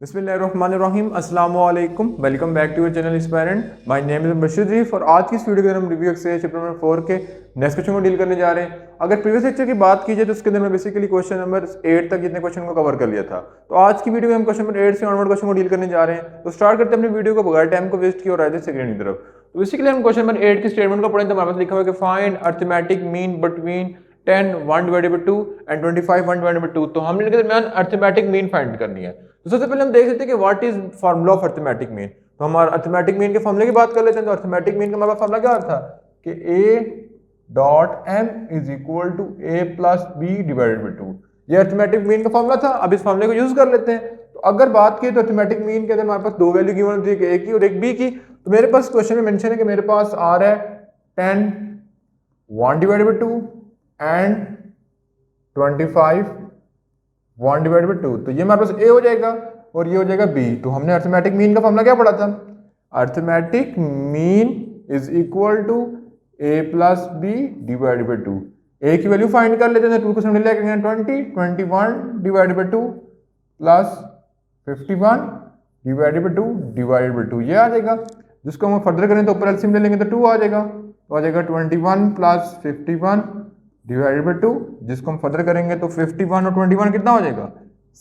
बिस्मिल्लाहिर्रहमानिर्रहीम अस्सलाम वालेकुम। Welcome back to your channel aspirant. My name is Bashir ji. और आज की इस वीडियो के अंदर हम रिव्यू एक्सरसाइज चैप्टर नंबर 4 के नेक्स्ट क्वेश्चन को डील करने जा रहे हैं। अगर प्रीवियस लेक्चर की बात की जाए तो उसके अंदर मैं बेसिकली क्वेश्चन नंबर 8 तक जितने क्वेश्चन को कवर कर लिया था। तो आज की वीडियो में हम क्वेश्चन नंबर 8 से ऑनवर्ड क्वेश्चन को डील करने जा रहे हैं। तो स्टार्ट करते हैं अपनी वीडियो को बगैर टाइम को वेस्ट किए और आते हैं सेकंड की तरफ। तो बेसिकली हम क्वेश्चन नंबर 8 की स्टेटमेंट को पढ़ें तो हमारे पास लिखा हुआ है कि find arithmetic mean between 10 1 divided by 2 and 25 1 divided by 2। तो हमने इनके दरमियान अरिथमेटिक मीन फाइंड करनी है। तो सबसे पहले हम देख लेते हैं कि what is formula of arithmetic mean. तो हमारा अरिथमेटिक मीन के फार्मूले की बात कर लेते हैं। तो अरिथमेटिक मीन का हमारा फार्मूला क्या था कि a dot m is equal to a plus b divided by 2। ये अरिथमेटिक मीन का फार्मूला था। अब इस फार्मूले को यूज कर लेते हैं। तो अगर बात की तो अरिथमेटिक मीन के अंदर हमारे पास दो वैल्यू गिवन होती है, एक की और एक बी की। तो मेरे पास क्वेश्चन में मेंशन है कि मेरे पास आ रहा है 10 1 divided by 2 and 25 1 divided by 2। तो ये हमारे पास a हो जाएगा और ये हो जाएगा b। तो हमने अरिथमेटिक मीन का फॉर्मूला क्या पढ़ा था? Arithmetic mean is equal to a plus b divided by 2। a की वैल्यू फाइंड कर लेते हैं। 2 को सामने लेके गए 20 21 divided by 2 plus 51 divided by 2 divided by 2 ये आ जाएगा। जिसको हम फर्दर करें तो ऊपर एलसीएम ले लेंगे तो 2 आ जाएगा। तो आ जाएगा 21 प्लस 51 डिवाइडेड बाई 2। जिसको हम फर्दर करेंगे तो 51 और 21 कितना हो जाएगा?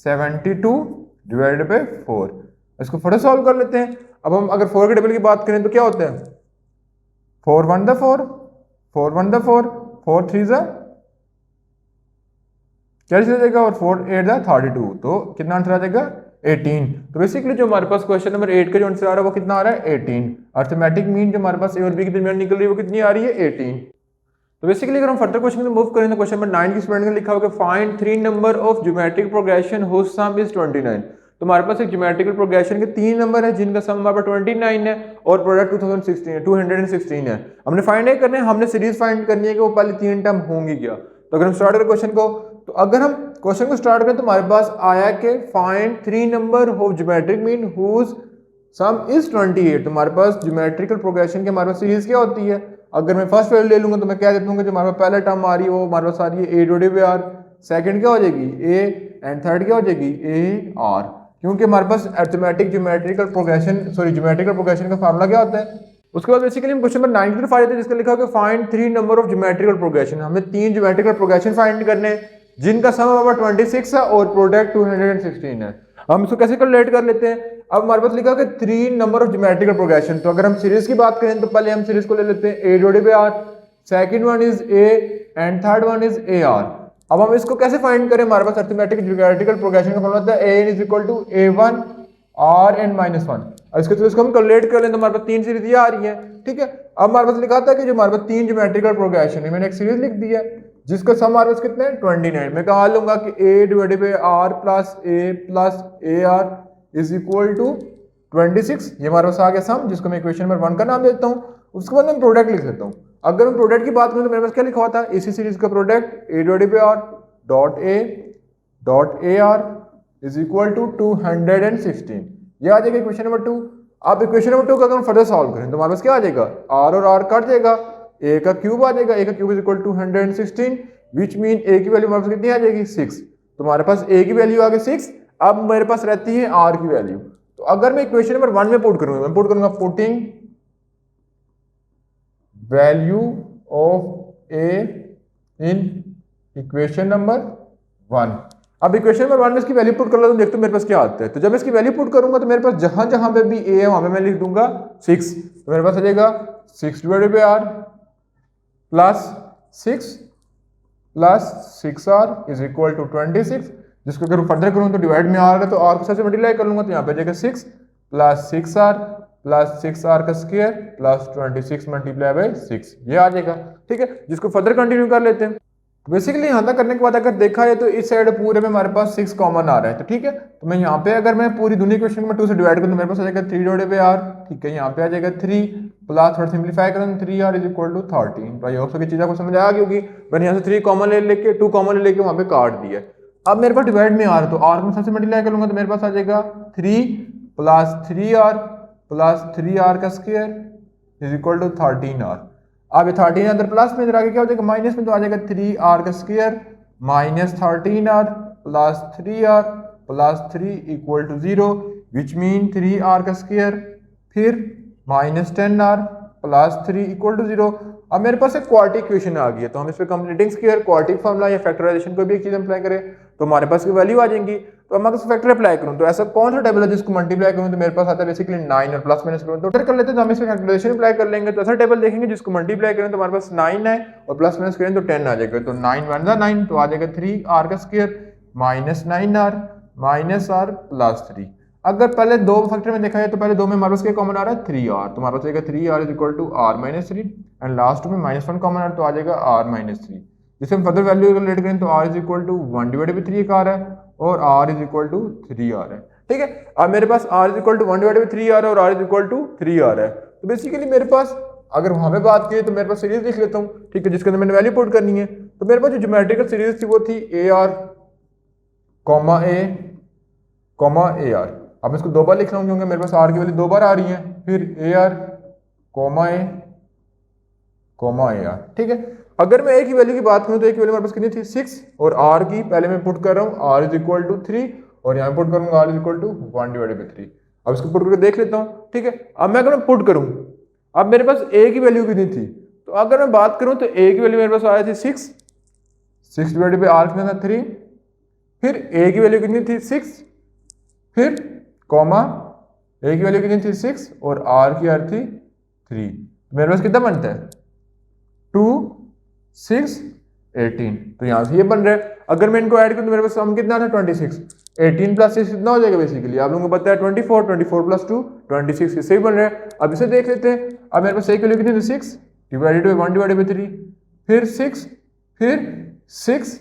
72 डिवाइडेड बाई 4। इसको फर्दर सॉल्व कर लेते हैं। अब हम अगर 4 के टेबल की बात करें तो क्या होता है? 4 1 द 4 4 1 द 4 4 3 द क्या चीज आ जाएगा और 4 8 द 32। तो कितना आंसर आ जाएगा? 18। तो बेसिकली जो हमारे पास क्वेश्चन नंबर 8 का जो आंसर आ रहा है वो कितना आ रहा है? 18। अरिथमेटिक मीन जो हमारे पास ए और बी के दरमियान निकल रही है वो कितनी आ रही है? 18। तो बेसिकली अगर हम फर्दर क्वेश्चन में मूव करें तो क्वेश्चन नंबर 9 की स्टूडेंट ने लिखा होगा find 3 number of geometric progression whose sum is 29। तो हमारे पास एक ज्योमेट्रिकल प्रोग्रेशन के 3 नंबर है जिनका सम हमारे पास 29 है और प्रोडक्ट 216 है। हमने फाइंड नहीं करना है, हमने सीरीज फाइंड करनी है कि वो पहले 3 टर्म होंगी क्या। तो अगर हम स्टार्ट करें क्वेश्चन को, तो अगर हम क्वेश्चन को स्टार्ट करें तो हमारे पास आया कि find 3 number of geometric mean whose sum is 28। तो हमारे पास ज्योमेट्रिकल प्रोग्रेशन के हमारे पास सीरीज क्या होती है? अगर मैं फर्स्ट वैल्यू ले लूंगा तो मैं क्या देता हूँ कि जो हमारे पास पहला टर्म आ रही है वो हमारे पास आ रही है a divided by r, second क्या हो जाएगी a एंड थर्ड क्या हो जाएगी a r। क्योंकि हमारे पास अरिथमेटिक ज्योमेट्रिकल प्रोग्रेशन का फार्मूला क्या होता है? उसके बाद बेसिकली हम क्वेश्चन नंबर 9 की तरफ आ जाते हैं जिसका लिखा होगा find 3 number of geometrical progression. हमें 3 ज्योमेट्रिकल प्रोग्रेशन फाइंड करने हैं जिनका सम हमारा 26 है और प्रोडक्ट 216 है। हम इसको कैसे कैलकुलेट कर लेते हैं? अब हमारे पास लिखा है 3 नंबर ऑफ ज्योमेट्रिकल प्रोग्रेशन। तो अगर हम सीरीज की बात करें तो पहले हम सीरीज को ले लेते हैं a divided by r, second one is a and third one is ar। अब हम इसको कैसे फाइंड करें? हमारे पास अरिथमेटिक ज्योमेट्रिकल प्रोग्रेशन का फॉर्मूला होता है a is equal to a1 r and -1। अब इसके थ्रू इसको हम कैलकुलेट कर लें तो हमारे पास 3 सीरीज ये आ रही है। ठीक है, अब हमारे पास लिखा था कि जो हमारे पास 3 ज्योमेट्रिकल प्रोग्रेशन है, मैंने एक सीरीज लिख दी है जिसका सम हमारे पास कितने हैं? 29। मैं कहा लूंगा कि a divided by r plus a ar is equal to 26। ये हमारे पास आ गया सम, जिसको मैं इक्वेशन नंबर 1 का नाम देता हूँ। उसके बाद मैं प्रोडक्ट लिख देता हूँ। अगर हम प्रोडक्ट की बात करें तो मेरे पास क्या लिखा हुआ था? इसी सीरीज का product a divided by r dot ar is equal to 216। ये आ जाएगा इक्वेशन नंबर 2। अब इक्वेशन नंबर 2 का अगर हम फर्दर सॉल्व करें तो हमारे पास क्या आ जाएगा? r और r कट जाएगा, a का क्यूब आ जाएगा, a का cube is equal to 216 which mean a की वैल्यू हमारे पास कितनी आ जाएगी? 6। तो हमारे पास a की वैल्यू आ गई 6। अब मेरे पास रहती है r की वैल्यू। तो अगर मैं इक्वेशन नंबर 1 में पुट करूंगा, मैं पुट करूंगा putting value of a in equation number 1। अब इक्वेशन नंबर 1 में इसकी वैल्यू पुट कर लो तो देखते हो मेरे पास क्या आता है। तो जब इसकी वैल्यू पुट करूंगा तो मेरे पास जहां जहां पे भी a है वहां पे मैं लिख दूंगा 6। तो मेरे पास आ जाएगा 6 divided by r plus 6r is equal to 26। जिसको अगर फर्दर करूं तो डिवाइड में r है तो r को सबसे मल्टीप्लाई कर लूंगा तो यहाँ पे आ जाएगा 6 प्लस 6r प्लस 6r का स्क्वायर प्लस 26 मल्टीप्लाई बाई 6 ये आ जाएगा। ठीक है, जिसको फर्दर कंटिन्यू कर लेते हैं। बेसिकली यहाँ तक करने के बाद अगर देखा है तो इस साइड पूरे में हमारे पास 6 कॉमन आ रहा है। तो ठीक है, तो मैं यहाँ पे अगर मैं पूरी दूसरी क्वेश्चन में 2 से डिवाइड करूँ तो मेरे पास आ जाएगा 3 डिवाइडेड बाई r। ठीक है, यहाँ पे आ जाएगा 3 प्लस थोड़ा सिंप्लीफाई करूँ 3r इज इक्वल टू 13। तो आई होप सभी चीज़ों को समझ आया क्योंकि मैंने यहाँ से 3 कॉमन ले लेके 2 कॉमन ले लेके वहाँ पे काट दिया। अब मेरे पास डिवाइड में r है तो r को सबसे मल्टीप्लाई करूँगा तो मेरे पास आ जाएगा 3 प्लस 3r प्लस 3r का square is equal to 13r। अब 13 अंदर प्लस में इधर आगे क्या हो जाएगा? माइनस में, तो आ जाएगा 3r का square minus 13r plus 3r plus 3 equal to 0 which mean 3r का स्क्वायर, फिर minus 10r plus 3 equal to 0। अब मेरे पास एक क्वाड्रेटिक इक्वेशन आ गई है, तो हम इस पे कंप्लीटिंग स्क्वायर क्वाड्रेटिक फार्मूला या फैक्टराइजेशन को भी एक चीज अप्लाई करें तो हमारे पास की वैल्यू आ जाएंगी। तो मैं अगर फैक्टर अप्लाई करूं तो ऐसा कौन सा टेबल है जिसको मल्टीप्लाई करूं तो मेरे पास आता है बेसिकली 9 और प्लस माइनस करूं तो उधर कर लेते हैं। तो हम इसमें फैक्टराइजेशन अप्लाई कर लेंगे तो ऐसा टेबल देखेंगे जिसको मल्टीप्लाई करें तो हमारे पास 9 है और प्लस माइनस करें तो 10 आ जाएगा। तो 9 वन जा 9 तो आ जाएगा 3r का square minus 9r minus r plus 3। अगर पहले दो फैक्टर में देखा जाए तो पहले दो में हमारे पास क्या कॉमन आ रहा है 3r, तो हमारे पास आएगा 3r is equal to r minus 3 and last में माइनस 1 कॉमन आ रहा है तो आ जाएगा r माइनस 3। जिसे हम फर्दर वैल्यू कैलकुलेट करें तो r is equal to 1 divided by 3 आ रहा है और r is equal to 3r है। ठीक है, अब मेरे पास r is equal to 1 divided by 3r है और r is equal to 3r है। तो बेसिकली मेरे पास अगर वहां पे बात की तो मेरे पास सीरीज लिख लेता हूँ, ठीक है, जिसके अंदर मैंने वैल्यू पुट करनी है। तो मेरे पास जो ज्योमेट्रिकल सीरीज थी वो थी ar comma a comma ar। अब इसको दो बार लिख रहा हूँ क्योंकि मेरे पास r की वैल्यू दो बार आ रही है, फिर ar comma a comma ar। ठीक है, अगर मैं a की वैल्यू की बात करूँ तो a की वैल्यू मेरे पास कितनी थी 6 और r की पहले मैं पुट कर रहा हूँ r इज इक्वल टू 3 और यहाँ पुट करूंगा r is equal to 1 divided by 3। अब इसको पुट करके देख लेता हूँ। ठीक है, अब मैं अगर मैं पुट करूँ अब मेरे पास a की वैल्यू कितनी थी, तो अगर मैं बात करूँ तो a की वैल्यू मेरे पास आ रही थी 6 डिवाइडेड बाई r कितना था 3, फिर a की वैल्यू कितनी थी 6, फिर कॉमा a की वैल्यू कितनी थी 6 और r की थी 3। मेरे पास कितना बनता है 2 6 18। तो यहाँ से ये बन रहा है। अगर मैं इनको ऐड करूँ तो मेरे पास सम कितना था 26, 18 प्लस 6 कितना हो जाएगा बेसिकली आप लोगों को पता है 24 प्लस 2 26, इससे ही बन रहा है। अब इसे देख लेते हैं। अब मेरे पास a की वैल्यू कितनी थी 6 डिवाइडेड बाई 1 डिवाइडेड बाई 3, फिर 6 फिर 6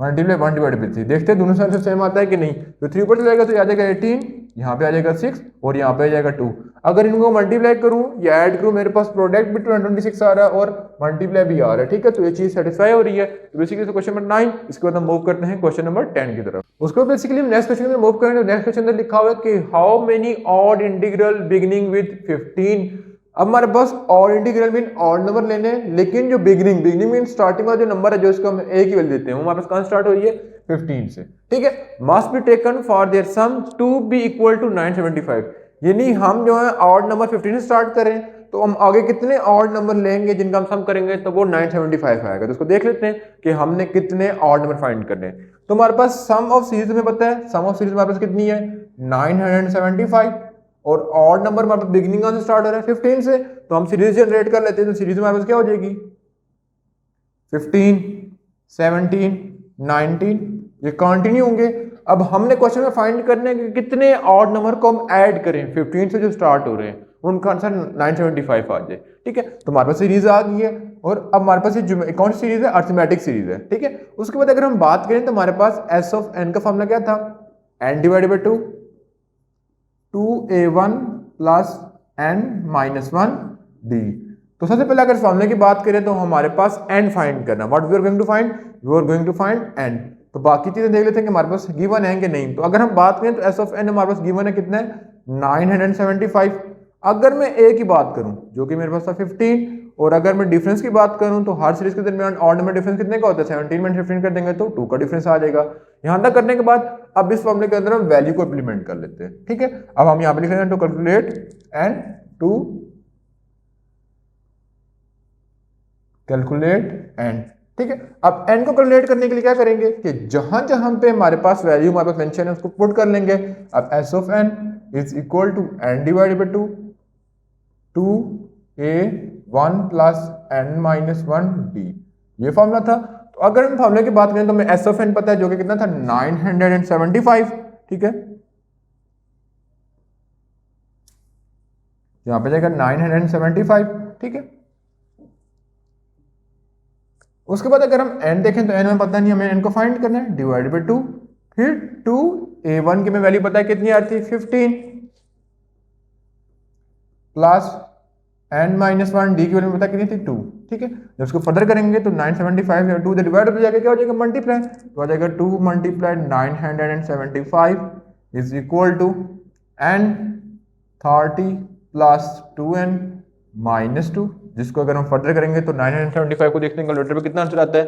मल्टीप्लाई 1 डिवाइडेड बाई 3। देखते हैं दोनों साइड से सेम आता है कि नहीं। तो 3 ऊपर चलेगा तो आ जाएगा 18, यहाँ पे आ जाएगा 6 और यहाँ पे आ जाएगा 2। अगर इनको मल्टीप्लाई करूँ या ऐड करूँ मेरे पास प्रोडक्ट भी 26 आ रहा है और मल्टीप्लाई भी आ रहा है। ठीक है, तो ये चीज सेटिस्फाई हो रही है। तो बेसिकली क्वेश्चन नंबर 9, इसके बाद हम मूव करते हैं क्वेश्चन नंबर 10 की तरफ। उसको बेसिकली हम नेक्स्ट क्वेश्चन में मूव करेंगे। नेक्स्ट क्वेश्चन में लिखा हुआ है कि how many odd integral beginning with 15। अब हमारे पास odd integral mean odd number लेने हैं, लेकिन जो बिगिनिंग मीन स्टार्टिंग वाला जो नंबर है जो इसको हम a की वैल्यू देते हैं वो हमारे पास कहां स्टार्ट हो रही है 15 से। ठीक है, must be taken for their sum to be equal to 975। यानी हम जो है ऑड नंबर 15 से स्टार्ट करें तो हम आगे कितने ऑड नंबर लेंगे जिनका हम सम करेंगे तो वो 975 आएगा। तो इसको देख लेते हैं कि हमने कितने ऑड नंबर फाइंड करने हैं। तो हमारे पास सम ऑफ सीरीज में पता है, सम ऑफ सीरीज हमारे पास कितनी है 975 और ऑड नंबर हमारे पास बिगिनिंग से स्टार्ट हो रहा है 15 से। तो हम सीरीज जनरेट कर लेते हैं। तो सीरीज में हमारे पास क्या हो जाएगी 15 17 19 ये कंटिन्यू होंगे। अब हमने क्वेश्चन में फाइंड करने कि कितने ऑड नंबर को हम ऐड करें 15 से जो स्टार्ट हो रहे हैं उनका आंसर 975 आ जाए। ठीक है, तो हमारे पास सीरीज आ गई है और अब हमारे पास ये कौन सी सीरीज है अर्थमेटिक सीरीज है। ठीक है, उसके बाद अगर हम बात करें तो हमारे पास एस ऑफ एन का फॉर्मूला क्या था n divided by 2a1 plus n minus 1 d। तो सबसे पहले अगर फॉर्मूले की बात करें तो हमारे पास n फाइंड करना, what we are going to find, we are going to find n। तो बाकी चीजें देख लेते हैं कि हमारे पास गिवन है कि नहीं। तो अगर हम बात करें तो s ऑफ n हमारे पास गिवन है कितना है 975। अगर मैं a की बात करूं जो कि मेरे पास था 15 और अगर मैं डिफरेंस की बात करूं तो हर सीरीज के दरमियान ऑड नंबर डिफरेंस कितने का होता है 17 में 15 कर देंगे तो 2 का डिफरेंस आ जाएगा। यहां तक करने के बाद अब इस फॉर्मूले के अंदर हम वैल्यू को इंप्लीमेंट कर लेते हैं। ठीक है, अब हम यहां पे लिख रहे हैं to calculate and to calculate and. ठीक है, अब n को कैलकुलेट करने के लिए क्या करेंगे कि जहां जहां पे हमारे पास वैल्यू हमारे पास मेंशन है उसको पुट कर लेंगे। अब s of n is equal to n divided by 2a1 plus n minus 1 d ये फॉर्मूला था। तो अगर हम फॉर्मूले की बात करें तो हमें s ऑफ n पता है जो कि कितना था 975। ठीक है, यहां पे जाएगा 975। ठीक है, उसके बाद अगर हम n देखें तो n में पता नहीं, हमें n को फाइंड करना है डिवाइडेड बाई 2, फिर 2a1 की हमें वैल्यू पता है कितनी आती है 15 प्लस n माइनस 1 d की वैल्यू पता कितनी थी 2। ठीक है, जब इसको फर्दर करेंगे तो 975 या 2 से डिवाइड हो जाएगा क्या हो जाएगा मल्टीप्लाई, तो आ जाएगा 2 multiply 975 is equal to n 30 plus 2n minus 2, जिसको अगर हम फर्दर करेंगे तो 975 को देखते हैं कैलकुलेटर पे कितना आंसर आता है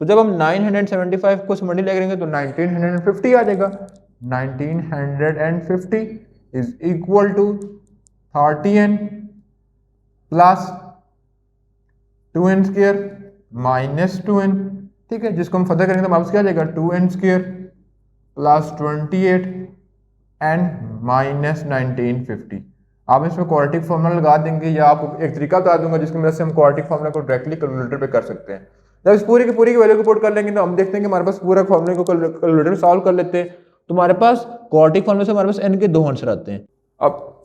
तो जब हम 975 को मल्टीप्लाई करेंगे तो 1950 आ जाएगा। 1950 is equal to 30n plus 2n square minus 2n, ठीक है, जिसको हम फर्दर करेंगे तो वापस क्या आ जाएगा 2n square plus 28 and minus 1950। आप इसमें क्वाड्रेटिक फॉर्मूला लगा देंगे या आपको एक तरीका बता दूंगा जिसकी मदद से हम क्वाड्रेटिक फॉर्मूला को डायरेक्टली कैलकुलेटर पे कर सकते हैं। जब इस पूरी की वैल्यू को पुट कर लेंगे तो हम देखते हैं कि हमारे पास पूरा फॉर्मूले को कैलकुलेटर में सॉल्व कर लेते हैं तो हमारे पास क्वाड्रेटिक फॉर्मूले से हमारे पास n के दो आंसर आते हैं। अब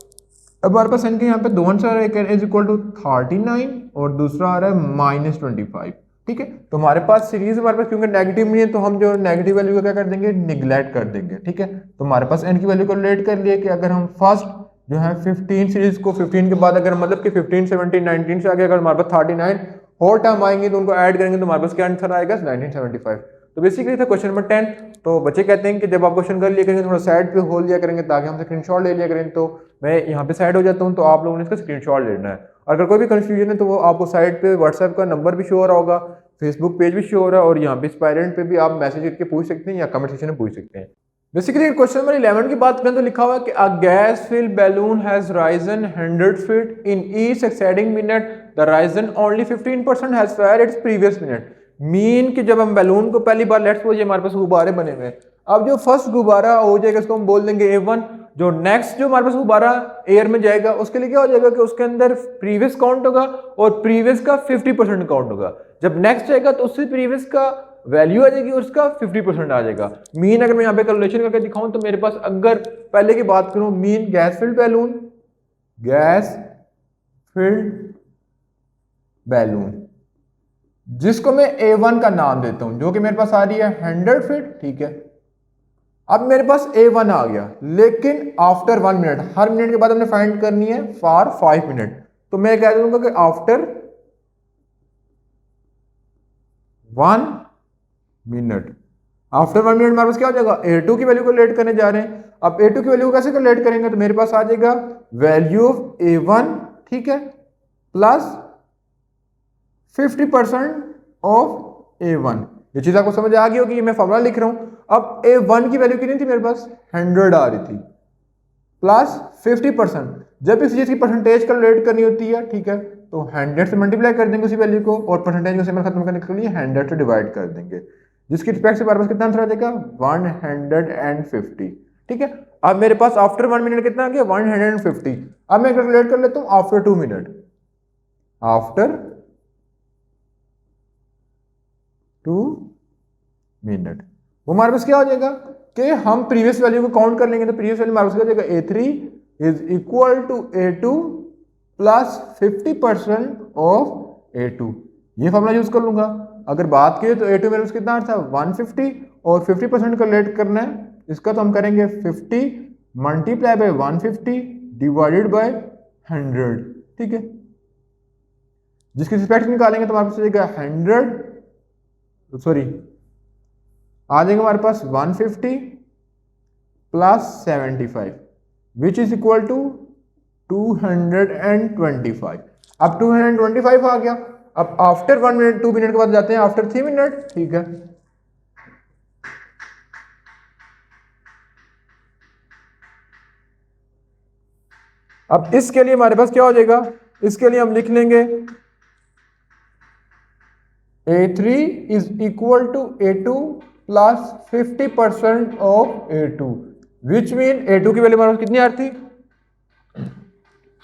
हमारे पास n के यहाँ पे दो आंसर आ रहा है, एक इज इक्वल टू 39 और दूसरा आ रहा है माइनस 25, ठीक है। तो हमारे पास सीरीज हमारे पास क्योंकि नेगेटिव नहीं है तो हम जो नेगेटिव वैल्यू को क्या कर देंगे निगलेक्ट कर देंगे, ठीक है। तो हमारे पास n की वैल्यू को रिलेट कर लिए कि अगर हम फर्स्ट जो है 15 सीरीज को 15 के बाद अगर मतलब कि 15 17 19 से आगे अगर हमारे पास 39 और टर्म आएंगे तो उनको ऐड करेंगे तो हमारे पास क्या आंसर आएगा 1975। तो बेसिकली था क्वेश्चन नंबर 10। तो बच्चे कहते हैं कि जब आप क्वेश्चन कर लिया करेंगे थोड़ा साइड पे होल लिया करेंगे ताकि हम स्क्रीनशॉट ले लिया करें। तो मैं यहाँ पे साइड हो जाता हूँ तो आप लोगों ने इसका स्क्रीनशॉट लेना है। अगर कोई भी कंफ्यूजन है तो वो आपको साइड पे व्हाट्सएप का नंबर भी शो हो रहा होगा, फेसबुक पेज भी शो हो रहा है और यहाँ पे स्पायरेंट पे भी आप मैसेज करके पूछ सकते हैं या कमेंट सेक्शन में पूछ सकते हैं। बेसिकली क्वेश्चन नंबर 11 की बात करें तो लिखा हुआ है कि a gas filled balloon has risen 100 feet in each succeeding minute, the Ryzen only 15% has fire its previous minute. Mean कि जब हम बैलून को पहली बार लेट्स सपोज हमारे पास गुब्बारे बने हुए हैं, अब जो फर्स्ट गुब्बारा हो जाएगा उसको हम बोल देंगे A1, जो नेक्स्ट जो हमारे पास गुब्बारा एयर में जाएगा उसके लिए क्या हो जाएगा कि उसके अंदर प्रीवियस काउंट होगा और प्रीवियस का 50% काउंट होगा। जब नेक्स्ट जाएगा तो उससे प्रीवियस का वैल्यू आ जाएगी और उसका 50% आ जाएगा। मीन अगर मैं यहाँ पे कैलकुलेशन करके दिखाऊं तो मेरे पास अगर पहले की बात करूं mean gas filled balloon, gas filled balloon जिसको मैं A1 का नाम देता हूं जो कि मेरे पास आ रही है 100 फीट, ठीक है। अब मेरे पास A1 आ गया लेकिन आफ्टर 1 मिनट, हर मिनट के बाद हमने फाइंड करनी है फॉर 5 मिनट, तो मैं कह दूंगा कि आफ्टर 1 मिनट, आफ्टर 1 मिनट हमारे पास क्या हो जाएगा A2 की वैल्यू को कैलकुलेट करने जा रहे हैं। अब A2 की वैल्यू को कैसे कैलकुलेट करेंगे तो मेरे पास आ जाएगा वैल्यू ऑफ A1, ठीक है, प्लस 50% ऑफ A1। ये चीज आपको समझ आ गई होगी, मैं फॉर्मूला लिख रहा हूं। अब A1 की वैल्यू कितनी थी मेरे पास 100 आ रही थी प्लस 50%, जब इस चीज की परसेंटेज कैलकुलेट करनी होती है, ठीक है, तो 100 से मल्टीप्लाई कर देंगे उसी वैल्यू को और परसेंटेज को सिंबल खत्म करने के लिए 100 से डिवाइड कर देंगे, जिसकी रिस्पेक्ट से हमारे पास कितना आंसर आ जाएगा 150, ठीक है। अब मेरे पास आफ्टर 1 मिनट कितना आ गया 150। अब मैं कैलकुलेट कर लेता हूं आफ्टर 2 मिनट, आफ्टर 2 मिनट वो हमारे पास क्या हो जाएगा कि हम प्रीवियस वैल्यू को काउंट कर लेंगे तो प्रीवियस वैल्यू हमारे पास क्या हो जाएगा A3 is equal to A2 plus 50% of A2। ये फॉर्मूला यूज कर लूंगा। अगर बात करें तो A2 मेरे पास कितना था 150 और 50% कैलकुलेट करना है इसका, तो हम करेंगे 50 मल्टीप्लाई बाय 150 डिवाइडेड बाय 100, ठीक है, जिसकी रिस्पेक्ट निकालेंगे तो हमारे पास जाएगा 100 सॉरी आ जाएगा हमारे पास 150 plus 75 which is equal to 225। अब 225 आ गया। अब आफ्टर 1 मिनट 2 मिनट के बाद जाते हैं आफ्टर 3 मिनट, ठीक है। अब इसके लिए हमारे पास क्या हो जाएगा, इसके लिए हम लिख लेंगे A3 is equal to A2 plus 50% of A2 which mean A2 की वैल्यू हमारे पास कितनी आ रही थी,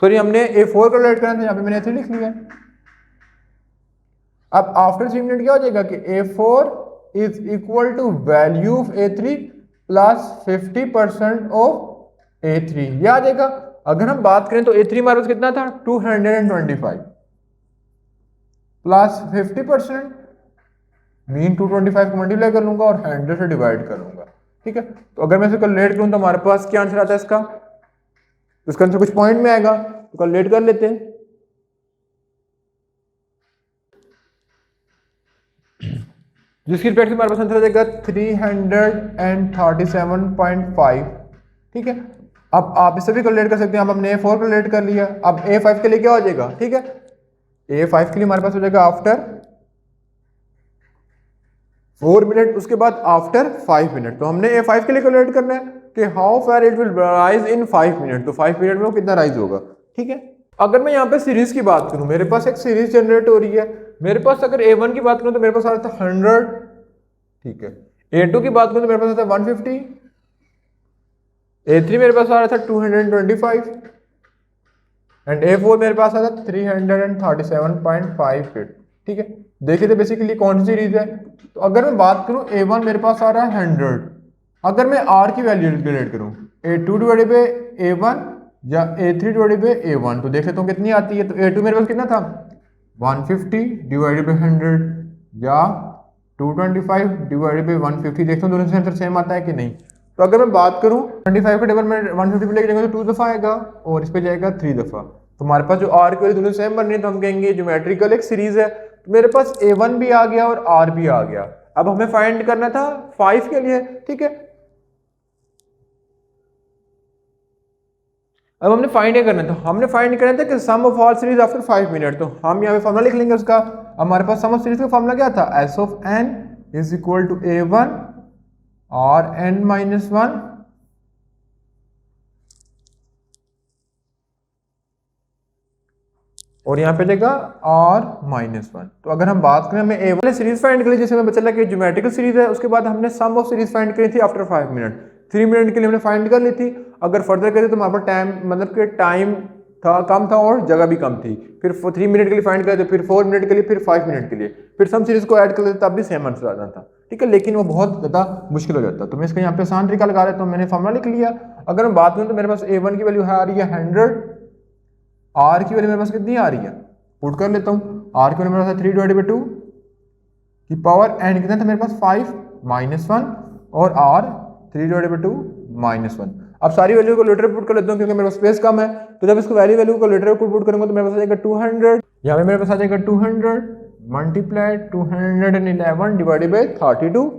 सॉरी हमने A4 कैलकुलेट करना था, यहाँ पे मैंने A3 लिख लिया। अब आफ्टर 3 मिनट क्या हो जाएगा कि A4 is equal to value of A3 plus 50% of A3, ये आ जाएगा। अगर हम बात करें तो A3 हमारे पास कितना था 225 प्लस 50% मीन 225 को मल्टीप्लाई कर लूंगा और 100 से डिवाइड कर लूंगा, ठीक है। तो अगर मैं इसे कैलकुलेट करूं तो हमारे पास क्या आंसर आता है इसका, तो इसका आंसर कुछ पॉइंट में आएगा, तो कैलकुलेट कर लेते हैं। जिसकी रिस्पेक्ट से हमारे पास आंसर आ जाएगा 337.5, ठीक है। अब आप इसे भी कैलकुलेट कर सकते हैं। अब हमने A4 कैलकुलेट कर लिया, अब A5 के लिए क्या हो जाएगा, ठीक है। A5 के लिए हमारे पास हो जाएगा आफ्टर 4 मिनट, उसके बाद आफ्टर 5 मिनट। तो हमने A5 के लिए कैलकुलेट करना है कि how far it will rise in 5 minute, तो 5 मिनट में वो कितना राइज होगा। ठीक है, अगर मैं यहाँ पे सीरीज की बात करूँ, मेरे पास एक सीरीज जनरेट हो रही है। मेरे पास अगर A1 की बात करूँ तो मेरे पास आ रहा था 100, ठीक है। A2 की बात करूँ तो मेरे पास आता है 150, A3 मेरे पास आ रहा था 225 एंड A4 मेरे पास आता था 337.58। ठीक है, देखिए तो बेसिकली कौन सी सीरीज है। तो अगर मैं बात करूं A1 मेरे पास आ रहा है 100, अगर मैं R की वैल्यू कैलकुलेट करूं A2 डिवाइडेड बाय A1 या A3 डिवाइडेड बाय A1, तो देख लेता हूं कितनी आती है। तो A2 मेरे पास कितना था 150 डिवाइडेड बाय 100 या 225 डिवाइडेड बाय 150, देखता हूं दोनों से आंसर सेम आता है कि नहीं। तो अगर मैं बात करूं 25 के टेबल में 150 पे लेके जाएंगे तो 2 दफा आएगा और इस पे जाएगा 3 दफा। तो हमारे पास जो आर की वैल्यू दोनों सेम बन रही है तो हम कहेंगे ज्योमेट्रिकल एक सीरीज है। तो मेरे पास A1 भी आ गया और R भी आ गया। अब हमें फाइंड करना था 5 के लिए। ठीक है, अब हमने फाइंड करना था, हमने फाइंड करना था कि sum of all series after 5 minute. तो हम यहाँ पे फॉर्मूला लिख लेंगे उसका। हमारे पास सम ऑफ सीरीज का फॉर्मूला क्या था, S of n is equal to A1 और n माइनस 1 और यहाँ पे देगा R माइनस 1। तो अगर हम बात करें हमें A1 सीरीज फाइंड करी, जैसे मैं बता कि ज्योमेट्रिकल सीरीज है, उसके बाद हमने सम ऑफ सीरीज फाइंड करी थी आफ्टर 5 मिनट। 3 मिनट के लिए हमने फाइंड कर ली थी। अगर फर्दर करें तो हमारे पास टाइम मतलब कि टाइम था कम था और जगह भी कम थी। फिर 3 मिनट के लिए फाइंड करे तो फिर 4 मिनट के लिए, फिर 5 मिनट के लिए, फिर सम सीरीज को ऐड कर लेते तब भी सेम आंसर आता था। ठीक है, लेकिन वो बहुत ज़्यादा मुश्किल हो जाता। तो मैं इसका यहाँ पे आसान तरीका लगा रहा हूँ, मैंने फॉर्मूला लिख लिया। अगर मैं बात करूँ तो मेरे पास A1 की वैल्यू आ रही है 100, R की वैल्यू मेरे पास कितनी आ रही है, पुट कर लेता हूँ। R की वैल्यू मेरे पास 3 डिवाइडेड बाई 2 की पावर n कितना था मेरे पास 5 माइनस 1 और R 3 डिवाइडेड बाई 2 माइनस 1। अब सारी वैल्यू को लेटर पुट कर लेता हूँ क्योंकि मेरे पास स्पेस कम है। तो जब इसको वैल्यू को लेटर पुट करूंगा तो मेरे पास आ जाएगा 200, यहाँ पे मेरे पास आ जाएगा 200 मल्टीप्लाइड 211 डिवाइडेड बाई 32।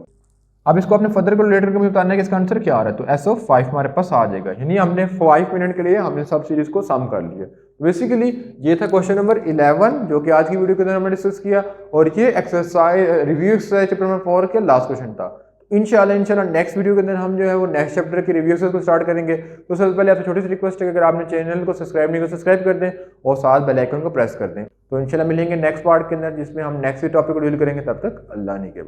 अब इसको अपने फर्दर कैलकुलेटर के में उतारना है कि इसका आंसर क्या आ रहा है। तो S ऑफ 5 हमारे पास आ जाएगा, यानी हमने 5 मिनट के लिए हमने सब सीरीज को सम कर लिया। बेसिकली ये था क्वेश्चन नंबर 11 जो कि आज की वीडियो के अंदर हमने डिस्कस किया, और ये exercise review exercise chapter number 4 के लास्ट क्वेश्चन था। इंशाल्लाह नेक्स्ट वीडियो के अंदर हम जो है वो नेक्स्ट चैप्टर के रिव्यू एक्सरसाइज को स्टार्ट करेंगे। तो सबसे पहले आपसे छोटी सी रिक्वेस्ट है कि अगर आपने चैनल को सब्सक्राइब नहीं किया सब्सक्राइब कर दें और साथ बेल आइकन को प्रेस कर दें। तो इंशाल्लाह मिलेंगे नेक्स्ट पार्ट के अंदर जिसमें हम नेक्स्ट टॉपिक को डील करेंगे। तब तक अल्लाह ने के